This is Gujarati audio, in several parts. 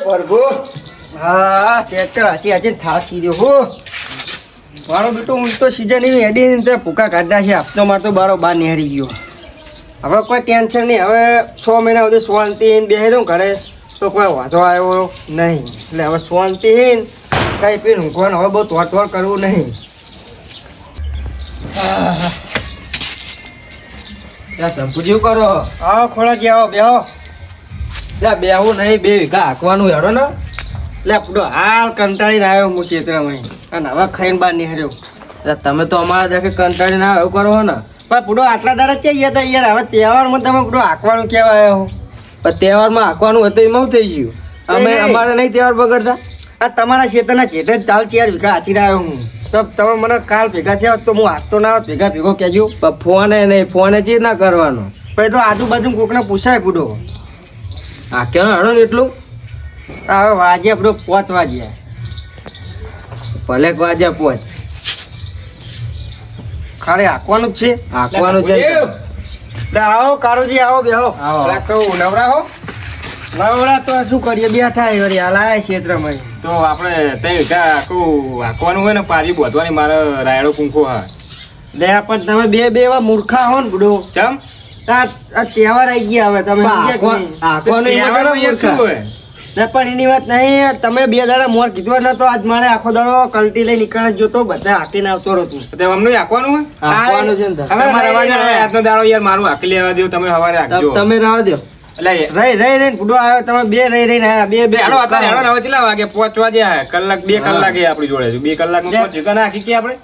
પ્રભુ હા ટ્રેક્ટર હાચી થાકી રહ્યો હો મારો બેટો હું તો સીઝન એવી હેડી તે ભૂકા કાઢ્યા છે હપ્તો માર તો બારો બાર નીહરી ગયો હવે કોઈ ટેન્શન નહીં હવે 6 મહિના સુધી શાંતિ બેસી દઉં ઘરે તો કોઈ વાંધો આવ્યો નહીં એટલે હવે શાંતિ કઈ પીને ઊંઘવાનું હવે બહુ તોડ કરવું નહીં સંપૂજી કરો આવો ખોળાજી આવો બેહો લે બેહું નહીં 2 વીઘા હાંકવાનું હેડો ને લે પૂડો હાલ કંટાળીને આવ્યો હું ક્ષેત્રમાં અને હવે ખાઈને બહાર નીકળ્યો તમે તો અમારા દેખે કંટાળીને આવ્યો કરો હો ને પણ પૂડો આટલા દાડા ચાહીએ હતા યાર હવે તહેવારમાં તમે પૂડો હાંકવાનું કેવા આવ્યો પણ તહેવારમાં હાંકવાનું હતું એમાં થઈ ગયું અમે અમારે નહીં તહેવાર બગડતા આ તમારા ક્ષેત્રના જેઠે જ ચાલ 4 વીઘા હાચી રહ્યો હું તો તમે મને કાલ ભેગા થયા તો હું હાથતો ના આવત ભેગો કહેજો પણ ફોને નહીં ફોને ચીજ ના કરવાનો પછી તો આજુબાજુ કોકને પૂછાય પૂડો હા કેમ હેડો ને એટલું હવે વાજે આપણો 5 વાગ્યા ભલે વાજ્યા 5 ખાલી હાંકવાનું જ છે હાંકવાનું છે આવો કાળુજી આવો બેહો નવરા હો નવરા તો શું કરીએ બેઠા વળી હાલ આયા ક્ષેત્રમાં તો આપણે તઈ હાંકવાનું હોય ને પારી બોધવાની મારે રાયડો કુંખો હા લે પણ તમે બે એવા મૂર્ખા હો ને બુડો ચમ આ તહેવાર આવી ગયા હવે તમે હાંકવાનું પણ એની વાત નહીં તમે 2 દાડા મોર કીધું ને તો આજ મારે આખો દાડો કલટી લઈ નીકળે જોતો બધા હાકીને આવતો રહેતું અમને હાંકવાનું હોય હાંકવાનું છે ને આજનો દાડો યાર મારું હાંકી લેવા દો તમે સવારે હાંકજો તમે રાહ દો રહી બુડો આવ્યો તમે બે આયા બે હેડો અત્યારે હેડો હવે કેટલા વાગે 5 વાગ્યા કલાક 2 કલાકે આપણી જોડે છે 2 કલાકમાં પહોંચ્યું તો હાંકી કે આપણે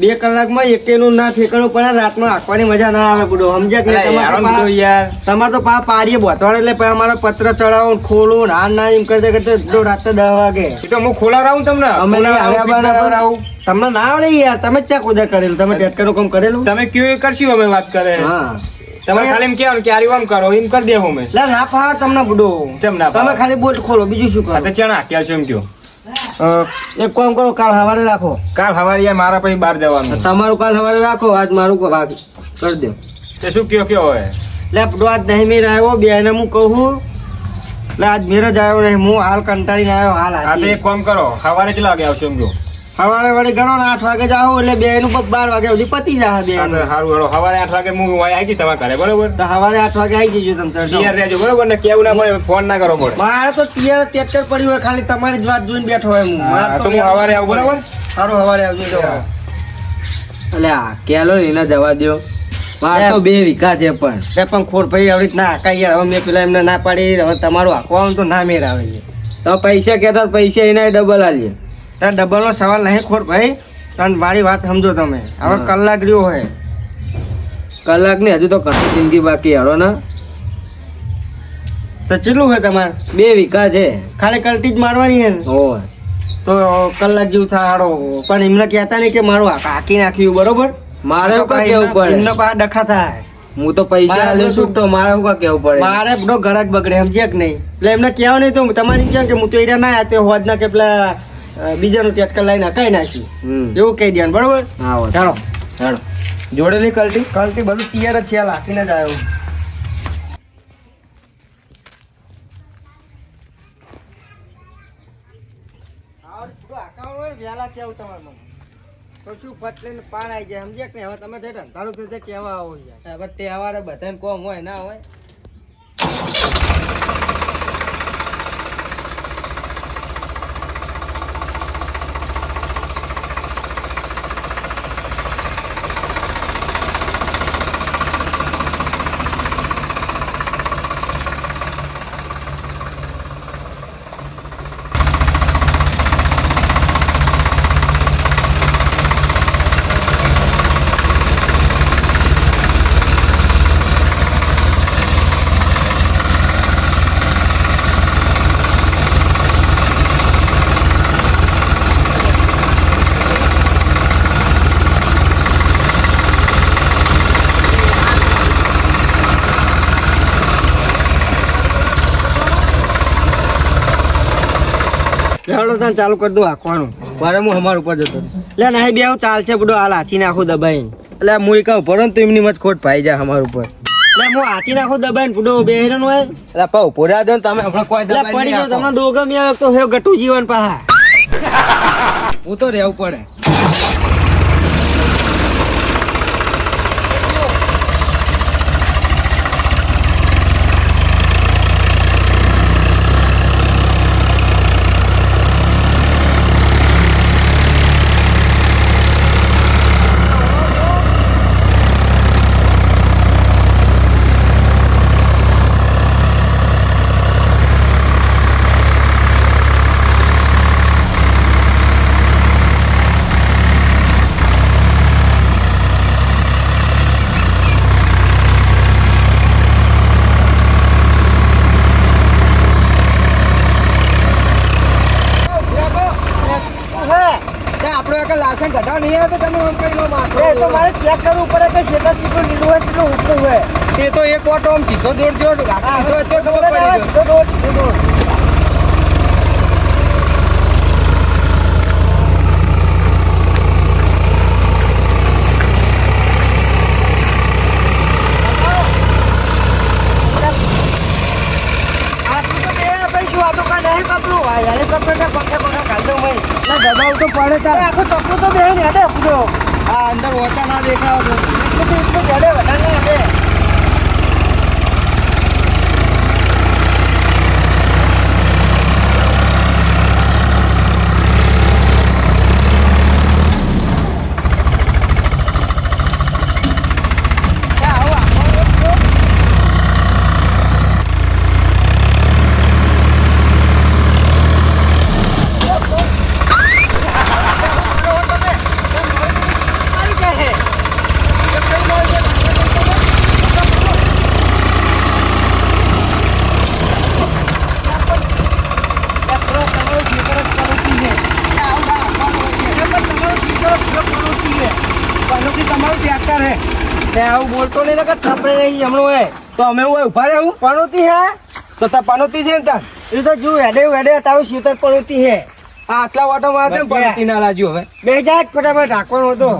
2 કલાકમાં એકેનું ના ઠેકાણું પણ રાતમાં હાંકવાની મજા ના આવે બુડો સમજ્યા કે તમારે તો પાડીએ બોતવાડે એટલે પછી અમારો પત્ર ચડાવો ખોલું હાર ના એમ કરતે રાતે 10 વાગે તો હું ખોલાવરાવું તમને અમે તમને ના આવડે યાર તમે ચા કુદર કરેલું તમે ટેટકાનું કામ કરેલું તમે કયું કરશું અમે વાત કરે હા તમે ખાલી એમ કહેવાનું કે આમ કરો એમ કરી દેવું અમે ના ફાવે તમને બુડો ચમ ના તમે ખાલી બોટ ખોલો બીજું શું કરો તો ચણા ક્યાં છો એમ કયો એક કામ કરો કાલ સવારે રાખો કાલ સવારે યાર મારા પછી બહાર જવાનું તમારું કાલ સવારે રાખો આજ મારું ભાગ કરી દો તે શું કયો હોય લે બુડો આજ નહીં મેર આવ્યો બેને હું કહું એટલે આજ મેર જ આવ્યો નહીં હું હાલ કંટાળીને આવ્યો હાલ હા તો એક કામ કરો સવારે કેટલા વાગે આવશો એમ કયો સવારે વળી ગણો ને 8 વાગે જાઓ એટલે બે નું 12 વાગે સુધી પતી જાય બે સારું હેડો સવારે 8 વાગે હું આવી જઈશ તમારા ઘરે બરોબર તો સવારે 8 વાગે આવી જજો તમે તૈયાર રહેજો બરોબર ને કેવું ના પડે ફોન ના કરવો પડે મારે તો તૈયાર ટ્રેક્ટર પડ્યું હોય ખાલી તમારી જ વાત જોઈને બેઠો હોય હું તો હું સવારે આવું બરોબર સારું સવારે આવજો તો એટલે આ કેલો એને જવા દો મારે તો 2 વીઘા છે પણ ખોડ ભાઈ આવી રીતના હાકાઈ યાર હવે મેં પેલા એમને ના પાડી હવે તમારું હાંકવાનું તો ના મેળ આવે છે તો પૈસા કહેતા પૈસા એના ડબલ આલીએ ત્યાં ડબલનો સવાલ નહીં ખોટ ભાઈ અને મારી વાત સમજો તમે હવે કલાક રહ્યો હોય કલાકની હજુ તો ઘણી જિંદગી બાકી હેડો ને તો કેટલું હોય તમારે 2 વીઘા છે ખાલી કલટી જ મારવાની છે ને હોય તો કલાક જેવું થાય હાડો પણ એમને કહેતા નહીં કે મારું હાકી નાખ્યું બરોબર મારે કેવું પડે એમને પાસે ડખા થાય હું તો પૈસા આલ્યો છૂટો મારે કેવું પડે મારે બધો ઘરાક બગડે સમજ્યા કે નહીં એટલે એમને કહેવા નહીં તો તમારે કેમ કે હું તો એરિયા ના આવ્યા હોદ ના કે પેલા બીજાનું ટેટકર લઈને હકાઈ નાખ્યું એવું કહી દેવાનું બરોબર હા ચાલો હેડો જોડે નહીં કલટી બધું તૈયાર જ છે હાકીને જ આવ્યો વહેલા કેવું તમારે મને તો શું ફટ લઈને પાર આવી જાય સમજ્યા કે હવે તમે તારું રીતે કેવા આવો યાર હવે તહેવારે બધાને કોમ હોય ના હોય ચાલુ કરી દઉં હાંકવાનું મારે હું અમારા ઉપર જતો એટલે નહીં બે ચાલશે બધું હાલ હાચી નાખું દબાઈને એટલે હું કહું ભરો ને તો એમની મત ખોટ પાઈ જાય અમારા ઉપર લે હું હાથી નાખો દબાઈને બુડો બેહીને હોય એટલે પણ ઉભો રહ્યા છો ને તમે હમણાં કોઈ લે દબાઈ પડી નહીં ગયો આપો. તમને દોગા મી તો હે ગટુ જીવન પાહા હું તો રહેવું પડે. આપણો એક લાયસન્સ ઘટાડો નહીં આવે તો તમે આમ કઈ નો માથો. એ તો મારે ચેક કરવું પડે કે શેતર કેટલું લીલું હોય કેટલું ઉપલું હોય તે તો એક ઓટો આમ સીધો દોડજો સીધો તો ખબર પડી ગયો. સીધો દોડ, સીધો દોડ. આટલું તો બે ભાઈ શું આ તો કાંઈ નહીં કપડું હોય હેલિકોપ્ટરના પંખે પંખા ઘાલ દઉં ભાઈ એટલે દબાવ તો પડે તાર. આખું ચપલું તો બે ને હેડે પૂરો આ અંદર ઓછા ના દેખાવ તો. इसको હેડે વધારે હેડે પનોતી તમારું ટ્રેક્ટર હે તે આવું બોલતો નહીં કે થપડે રહી હમણું હે તો અમે હું ઉભા રહેવું પનોતી હે તો તાર પનોતી છે ને તાર. એ તો જો હેડે હેડે તારું શીતળ પનોતી હે આ આટલા ઓટો મારે છે ને બસ પનોતી ના લાગ્યું હવે. બે જા જ ફટાફટ રાખવાનો હતો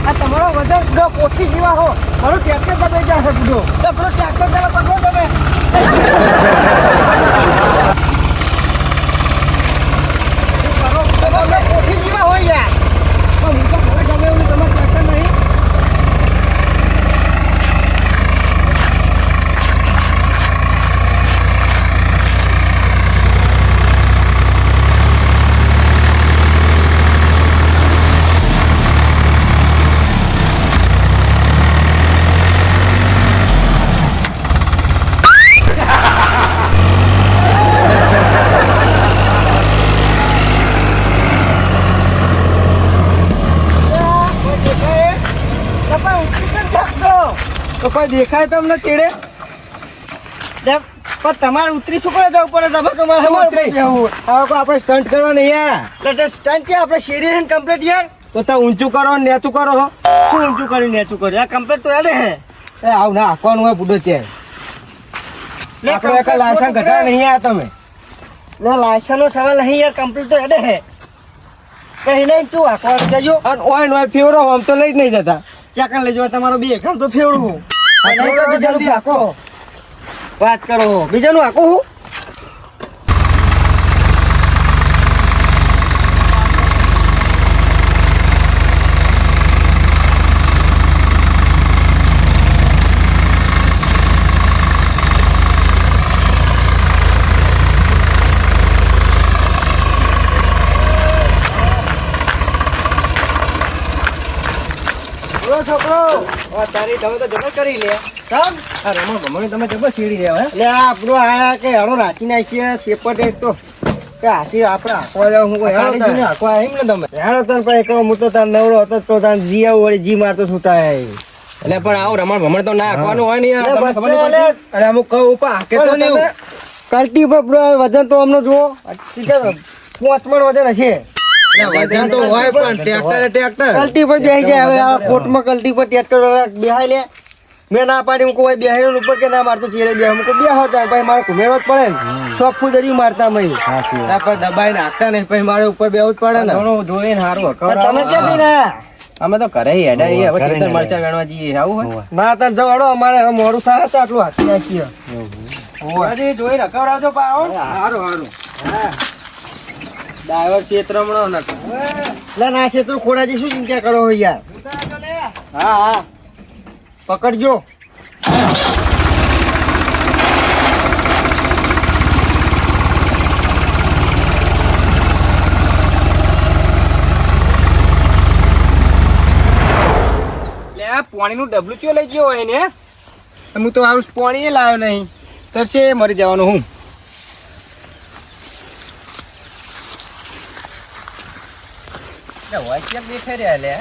આ તમારો વજન પોથી જેવા હો મારું ટ્રેક્ટર દબાઈ જશે બધું તો પેલો ટ્રેક્ટર ચાલો પકડો તમે. પોથી જેવા હોય યાર પણ હું તો મને ગમે એવું તમારે ટ્રેક્ટર નહીં. તો કોઈ દેખાય તમને ચેડે પણ તમારે ઉતરી શું કરે જવું પડે તમે તમારે હવે કોઈ આપણે સ્ટન્ટ કરવા નહીં યાર. સ્ટન્ટ છે આપણે શેરી છે કમ્પ્લીટ યાર તો ત્યાં ઊંચું કરો ને નેચું કરો હો. શું ઊંચું કરી નેચું કર્યું આ કમ્પ્લીટ તો હેડે હે એ આવું ના હાંકવાનું હોય બુડો ત્યાં. લે, આપણે એક લાયસન્સ ઘટાડો નહીં યાર તમે. લાયસન્સ નો સવાલ નહીં યાર કમ્પ્લીટ તો હેડે હે કઈ નહીં શું આખવા જજો અને ઓય ને ઓય ફેવરો આમ તો લઈ જ નહીં જતા. ચાકણ લઈ જવા તમારો બે કામ તો ફેવડવું આ નહીં તો બીજાનું જલ્દી આખો વાત કરો બીજાનું આખું હું છોકરો તારી તમે તો જબર કરી લે તમ આ રમણ ભમણી તમે જબર સીડી રહ્યા હે એટલે આ આપણો આયા કે હળો રાખી નાખીએ શેપટ એક તો કે હાથી આપણે હાંકવા જાવ હું કોઈ કાળી જીને હાંકવા એમ ને તમે હેડો તને પછી કહું હું તો તાર નવરો હતો તો તાર જી આવું વળી જી મારતો છૂટાય એટલે પણ આવું રમણ ભમણ તો ના હાંકવાનું હોય ને યાર એટલે તમને ખબર બસ નહીં પડતી? અરે અમુક કહું ઉપર હાંકે તો નહીં એવું. કલ્ટી પર વજન તો અમને જુઓ પોચમણ વજન હશે એટલે વજન તો હોય પણ ટ્રેક્ટર કલ્ટી પર બેસી જાય હવે આ કોર્ટમાં કલ્ટી પર ટ્રેક્ટર બેહાઈ લે મેં ના પાડી હું કોઈ બેહાઈ ઉપર કે ના મારતો ચીરે બે હું બે હોતા ભાઈ મારે ઘુમેરો જ પડે ને શોખ ફૂદરી મારતા મય ના પણ દબાઈ નાખતા નહીં પછી મારે ઉપર બેવું જ પડે ને ઘણું જોઈને હારું તમે ક્યાંથી ના અમે તો ઘરે હેડા છીએ, હવે ખેતર મરચા વેણવા જઈએ આવું હોય ના તને જવાડો અમારે હવે મોડું થાય તો આટલું હાથી નાખીએ હજી જોઈ રખવડાવજો પાવો હારું હારું ડ્રાઈવર ક્ષેત્રમણો નતો એટલે ના છે તો ખોડાજી શું ચિંતા કરો હો યાર હા હા પકડજો પાણીનું ડબલું ચો લઈ ગયો હોય ને હું તો હારું પાણી લાવ્યો નહીં તરસે મરી જવાનું હું દેખાઈ રહ્યા લે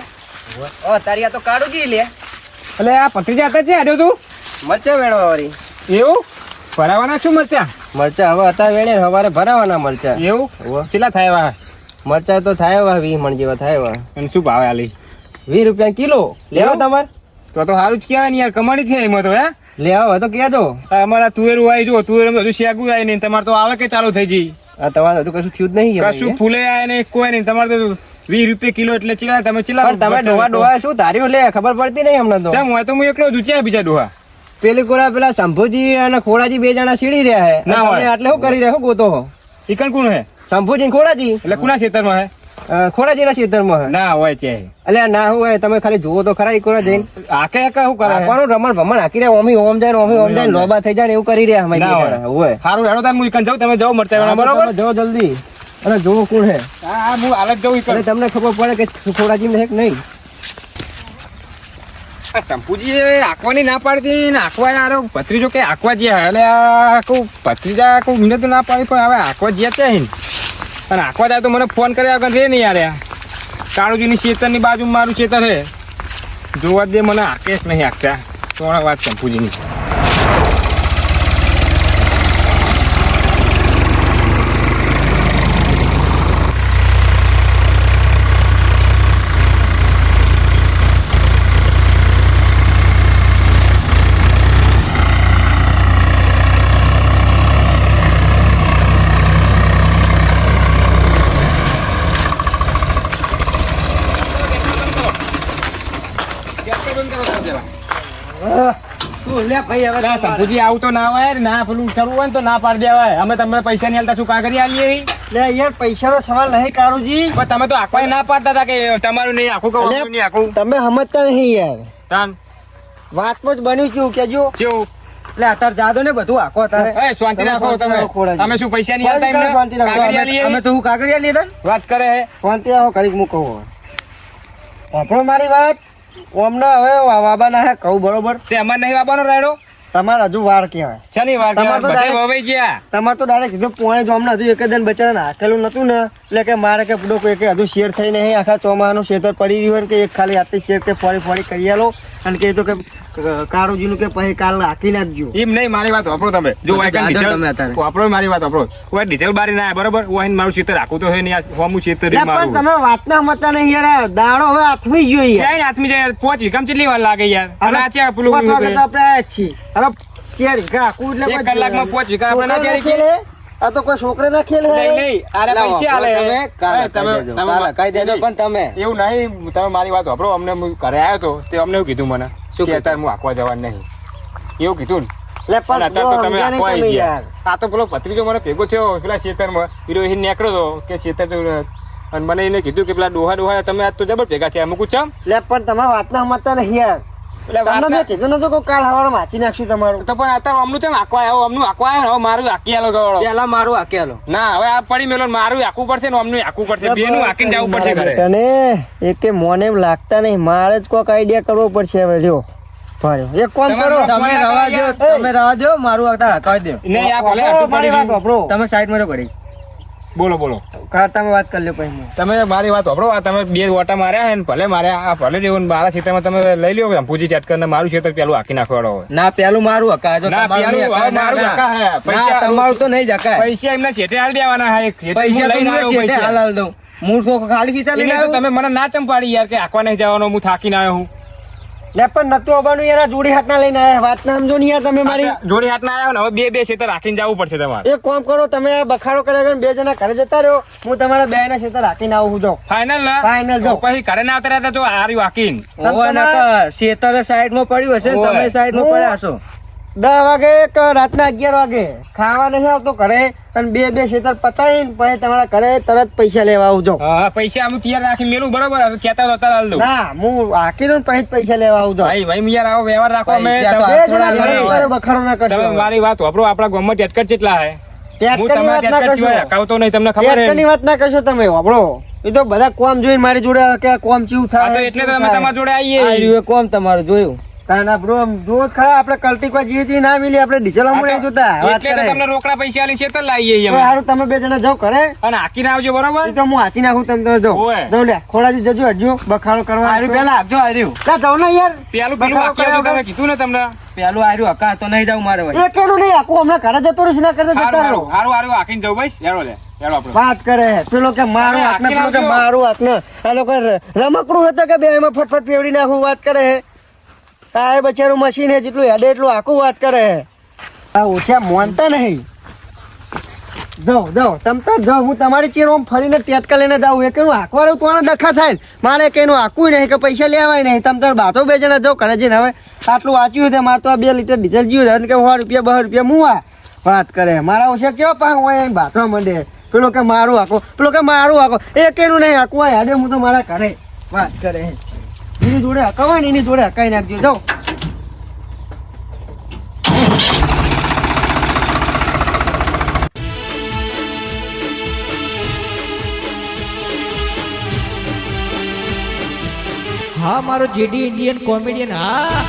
ઓ તારી આ તો કાળું જી લે એટલે આ પત્રીજા હતા છે આડ્યો તું મરચા વેણવા વાળી એવું ભરાવાના શું મરચા મરચા હવે હતા વેણે સવારે ભરાવાના મરચા એવું હોવે. કેટલા થાય વા મરચા તો થાય વા 20 મણ જેવા થાય વા અને શું ભાવે આલી 20 રૂપિયા કિલો લેવા એવું? તમારે તો સારું જ કહેવાય ને યાર કમાણી છે એમાં તો હે લેવા હોય તો કહેજો આ અમારા તુવેરું આવી જો તુવેર હજુ શેગું આવી નહીં તમારે તો આવે કે ચાલુ થઈ જઈ આ તમારે હજુ કશું થયું જ નહીં કશું ભાઈ, ફૂલે આવે ને કોઈ નહીં તમારે તો 20 રૂપિયા કિલો એટલે ચીલા તમે ચીલા પણ તમે ડોહા ડોહા શું ધાર્યું લે ખબર પડતી નહીં હમણાં તો ચમ હોય તો હું એકલો જ ઉચ્યા બીજા ડોહા પેલી કોરા પેલા શંભુજી અને ખોડાજી બે જણા સીડી રહ્યા હે ના હોય. તમે આટલે શું કરી રહ્યા ગોતો હો ઈકણ કોણ હે શંભુજી ને ખોડાજી એટલે કુના ખેતરમાં હે ખોડાજી ના ખેતરમાં હે ના હોય છે અલ્યા ના હોય તમે ખાલી જુઓ તો ખરા ઈ કોરા જઈને આકે આકે શું કરે આખવાનું રમણ ભમણ હાકી રહ્યા ઓમી ઓમ જાય ને ઓમી ઓમ જાય ને લોબા થઈ જાય ને એવું કરી રહ્યા અમે ના બે હોય. જણા. હોય સારું હેડો તાર હું ઈકણ જાઉં તમે જાઓ મરતા વેણા, બરોબર તમે જો જલ્દી અને જુઓ કોણ હે હા હું હાલત જાઉં ઈકણ એટલે તમને ખબર પડે કે ખોડાજી ને હે કે નહીં આ શંભુજી આંકવાની ના પાડતી ને આંકવા યાર ભત્રીજો કે આંકવા જ્યાં એટલે આ કહું ભત્રીજા કહું મને તો ના પાડી પણ હવે આંકવા જ્યાં ત્યાં અને આંકવા જાય તો મને ફોન કર્યા વગર રે નહીં યાર આ કાળુજીની ખેતરની બાજુ મારું ખેતર છે જોવા દે મને આંકે જ નહીં આંકતા તો વાત શંભુજીની તું લે ભાઈ હવે ના શંભુજી આવું તો ના હોય ના પેલું કરવું હોય ને તો ના પાડી દેવાય અમે તમને પૈસા નહીં આલતા શું કાગરી આલીએ લે યાર પૈસાનો સવાલ નહીં કારુજી પણ તમે તો આંકવાની ના પાડતા હતા કે તમારું નહીં આખું કહું અલ્યા, આપણું નહીં આખું તમે સમજતા નહીં યાર તાન વાતમાં જ બન્યું છું કેજો કેવું એટલે અત્યારે જાદો ને બધું આખો અત્યારે એ શાંતિ તમે રાખો શાંતિ તમે રાખો, ખોડાજી. તમે શું પૈસા નહીં આલતા શાંતિ એમને રાખો. કાગળિયા લઈએ અમે તો હું કાગળિયા લીધા ને? વાત કરે હે શાંતિ આવો ઘડીક હું કહું આપણો મારી વાત ઓમને હવે વાબાના હે કહું બરોબર તે અમાર નહીં વાપરવાનો રાયડો તમારે હજુ વાર કહેવાય શની વાર તમારે તો બધે direct- વવાઈ ગયા તમારે તો ડાયરેક્ટ કીધું પોણે જો અમને હજુ એક જ દિન બચારા નાખેલું નતું ને એટલે કે મારે કે પૂડો કોઈ કે હજુ શેર થઈ નહીં આખા ચોમાનું શેતર પડી રહ્યું હોય ને કે એક ખાલી આથી શેર કે ફરી ફરી કરી આલો અને કે તો કે કાળુજીનું કે પછી કાલ હાકી નાખજો એમ નહીં મારી વાત વાપરો તમે જો બધું વાયકન દાદા ડીઝલ તમે અત્યારે. વાપરો મારી વાત વાપરો ઓય ડીઝલ બારી ના આવે, બરોબર ઓય મારું ખેતર રાખું તો હે નહીં આ હોમું ખેતર એટલે પણ મારું તમે વાતના સમજતા નહીં યાર દાડો હવે હાથમાં ગયો યાર જાય ને હાથમી જાય પોચ વિકમ કેટલી વાર લાગે યાર અને આ છે પેલું પાંચ વાગે તો આપણે આયા જ છીએ હવે ચેર હાકું એટલે એક પછી કલાકમાં પોચ વિકા આપણે ના છોકરા પહેરી ખેલે, આ તો કોઈ છોકરે ના ખેલે નહીં નહીં આરે પૈસા આલે તમે કાલે એ તમે- કહી દેજો. તમે- કાલે કહી દેજો પણ તમે એવું નહીં તમે મારી વાત વાપરો અમને હું ઘરે આવ્યો તો તે અમને એવું કીધું મને શું કે કીધું? અત્યારે હું આંકવા જવાનું નહીં એવું કીધું ને એટલે અને પણ અત્યારે તો તમે સમજ્યા નહીં આંકવા આવી તમે ગયા યાર. આ તો પેલો ભત્રીજો મને ભેગો થયો પેલા ખેતરમાં હીરો અહીં નીકળ્યો હતો કે ખેતર તો અને મને એને કીધું કે પેલા ડોહા ડોહા તમે આજ તો જબર ભેગા થયા મૂકું ચમ એટલે પણ તમે વાતના સમજતા નહીં યાર એટલે વાત તમને મેં કીધું નતું કે કાલ સવારે વાંચી નાખશું તમારું. તો પણ અત્યારે અમનું છે આખવા આવ્યો અમનું આખવા આવ્યો હવે મારું આકી આલો ગયો પેલા મારું આકેલો ના હવે આ પડી મેલો મારું આખવું પડશે ને અમનું આખવું પડશે બેનું આકીને જવું પડશે ઘરે તને એકે મોને એમ લાગતા નહીં, મારે જ કોઈક આઈડિયા કરવો પડશે હવે. લ્યો ભાઈ એક કામ કરો, તમે રવા દો મારું અત્યારે હકાવી દો. નહીં આ ભલે વાપરો, અડધું મારી પડી વાત ગયું. વાપરો. તમે સાઈડ માં પડી બોલો બોલો કાર તમે વાત કરી લો પછી હું. તમે મારી વાત વાપરો આ તમે બે ઓટા માર્યા હે ને ભલે માર્યા આ ભલે જેવું મારા ક્ષેત્રમાં તમે લઈ લ્યો અંપુજી ચેટ કરીને મારું ક્ષેત્ર પેલું આખી નાખવાડો હોય ના પેલું મારું હકા જો ના, તમારું પેલું નહીં હકાય. મારું ના, હકા હે. ના, પૈસા- તમારું તો નહીં જકાય. પૈસા એમને શેઠે હાલ દેવાના હે એક શેઠે પૈસા હું તો લઈને હું આવ્યો શેઠે પૈસા. હાલ દઉં. હું તો ખાલી ખીચા લઈને એને તો આવ્યો. તમે મને ના ચંપાડી યાર કે આખવા નહીં જવાનો હું થાકીને આવ્યો હું લે પણ નતું આવવાનું યાર, આ જોડી હાથના લઈને આયા. વાત ના સમજો ને યાર તમે મારી. જોડી હાથ ના આવ્યો ને હવે બે ક્ષેત્ર રાખીને જવું પડશે તમારે એક કામ કરો, તમે આ બખાડો કર્યા કરીને બે જણા ઘરે જતા રહ્યો, હું તમારા બે ના ક્ષેત્ર રાખીને આવું છું. ફાઇનલ ના Final જો. પછી ઘરે ના આવતા રહેતા તો હારી વાકીન ઓવે નકર શેતરે સાઈડ માં પડ્યું હશે ને ઓવે. તમે સાઈડ માં પડ્યા છો. 10 વાગે કે રાતના 11 વાગે ખાવા નહીં આવતો ઘરે, અને બે ક્ષેત્ર પતાવીને પછી તમારા ઘરે તરત પૈસા લેવા આવજો. હા પૈસા અમે તૈયાર રાખી મેલું બરોબર હવે કહેતા તો અત્યારે હાલ દઉં ના, હું હાકી દઉં ને પછી જ પૈસા લેવા આવજો. ભાઈ ભાઈ યાર આવો વ્યવહાર રાખો અમે પૈસા તો બે તમે- જણા ઘરે થોડા જતા રહ્યો, બખાડો ના કરશો. તમે મારી વાત વાપરો આપણા ગામમાં ટેટકર કેટલા હે ટેટકરની હું તમારા વાત ના ટેટકર સિવાય કરશો. હકાવતો નહીં તમને ખબર હે ટેટકરની વાત ના કરશો તમે, વાપરો. એ તો બધા કોમ જોઈને મારી જોડે આવે કે આ કોમ ચેવું હા તો થાય, એટલે તો ચેવું અમે થાય. તમારા જોડે આ આવીએ રહ્યું એ કોમ તમારું જોયું. તાના બ્રો, આમ જો ખરા આપણે કલટી કોઈ જીવીતી ના મિલી, આપણે ડીઝલ હા હમણાં તો જોતા વાત એટલે તો કરે. તમને રોકડા પૈસા આલી છે તો લાવીએ તો અમે હારું તમે બે જણા જાઓ ઘરે, અને હાકીને આવજો બરોબર એ તો હું હાચી નાખું, તમે જો ઓય. જાઓ લે ખોડાજી જજો, હજુ બખાડો કરવા આર્યું પેલા આપજો આર્યું. લા જાઓ ને યાર. પેલું બખાડો હાકી આવજો કર્યા તમે કીધું ને તમને પેલું આર્યું હકા તો નહીં જાવ મારે ભાઈ. એ કેનું નહીં આખું હમણાં ઘરે જતો રહીશ, ના કરતા જતા હારું રહો. હારું હારું હાકીને જવું ભાઈ હેડો લે હેડો આપણે વાત કરે પેલો કે મારું તમે હાથને, હાંકીને પેલો કે આવજો. મારું હાથને. આ લોકો રમકડું હતું કે બે એમાં ફટફટ ફેવડી નાખું વાત કરે હે. આ એ બચારું મશીન હે, જેટલું હેડે એટલું આખું વાત કરે હે. આ ઓછા માનતા નહીં. જાઓ જાઓ તમ તો જાઓ, હું તમારી ચેર આમ ફરીને ટેટકા લઈને જાઉં. એ કેનું આંકવાનું તો ડખા થાય ને, મારે કઈનું આંકવું નહીં કે પૈસા લેવાય નહીં. તમ તાર બાતો બે જણા જાઓ ઘરે જઈને. હવે આટલું વાંચ્યું છે મારે તો આ 2 લીટર ડીઝલ જીવ્યું છે કે 100 રૂપિયા 200 રૂપિયા મુવા વાત કરે. મારા ઓછા કેવા પાંગ હોય અહીં બાથવા માંડે. પેલો કે મારું આંકો, પેલો કે મારું આંકો. એ કેનું નહીં આંકવા યાડે, હું તો મારા ઘરે વાત કરે. એની જોડે હકાવાય ને એની જોડે હકાઈ નાખજો. જાઓ હા મારો જેડી ઇન્ડિયન કોમેડિયન હા